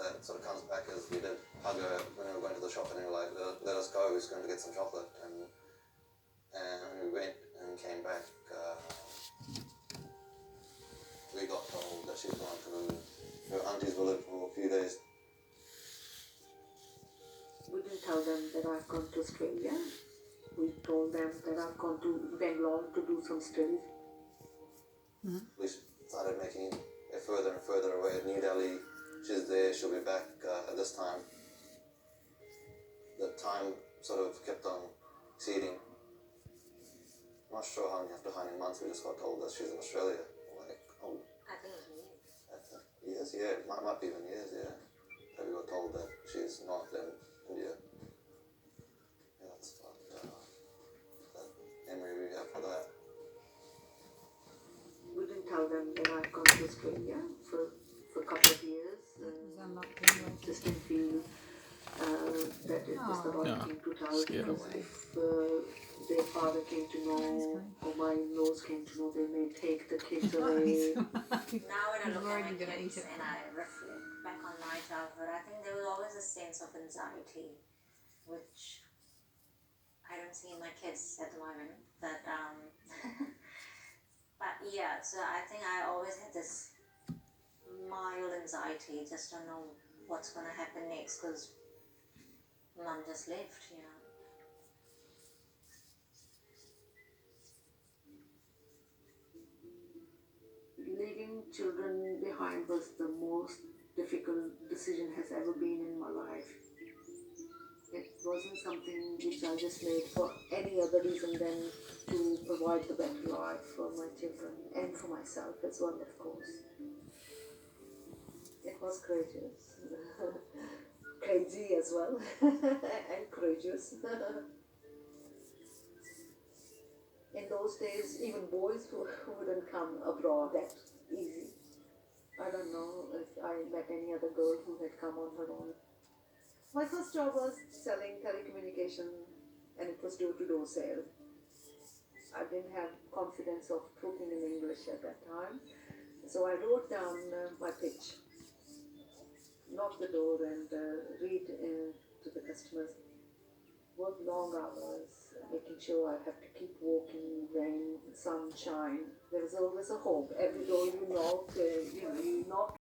that sort of comes back is we did hug her when we were going to the shop, and we were like, let us go, we're just going to get some chocolate. And we went and came back. We got told that she's gone to her auntie's village for a few days. We didn't tell them that I've gone to Australia. We told them that I've gone to Bangalore to do some studies. Mm-hmm. We started making it further and further away at New Delhi. She's there, she'll be back at this time. The time sort of kept on exceeding. I'm not sure how many months we just got told that she's in Australia. Like, oh. I think it was years. Years, yeah. It might be even years, yeah. That we got told that she's not in India. Yeah, that's fucked. That memory we have for that. We didn't tell them that I've gone to Australia for a couple of years. Just didn't feel that it was the right thing to tell, because if their father came to know, or my in-laws came to know, they may take the kids away. Now when I look at my kids and I reflect back on my childhood, I think there was always a sense of anxiety, which I don't see in my kids at the moment. But but yeah, so I think I always had this mild anxiety, just don't know what's going to happen next, because mum just left, you know. Leaving children behind was the most difficult decision has ever been in my life. It wasn't something which I just made for any other reason than to provide the better life for my children and for myself as well, of course. It was courageous, crazy as well, and courageous. In those days, even boys wouldn't come abroad that easy. I don't know if I met any other girl who had come on her own. My first job was selling telecommunication, and it was door-to-door sale. I didn't have confidence of talking in English at that time, so I wrote down my pitch, knock the door, and read to the customers. Work long hours, making sure I have to keep walking, rain, sunshine. There was always a hope. Every door you knock, you knock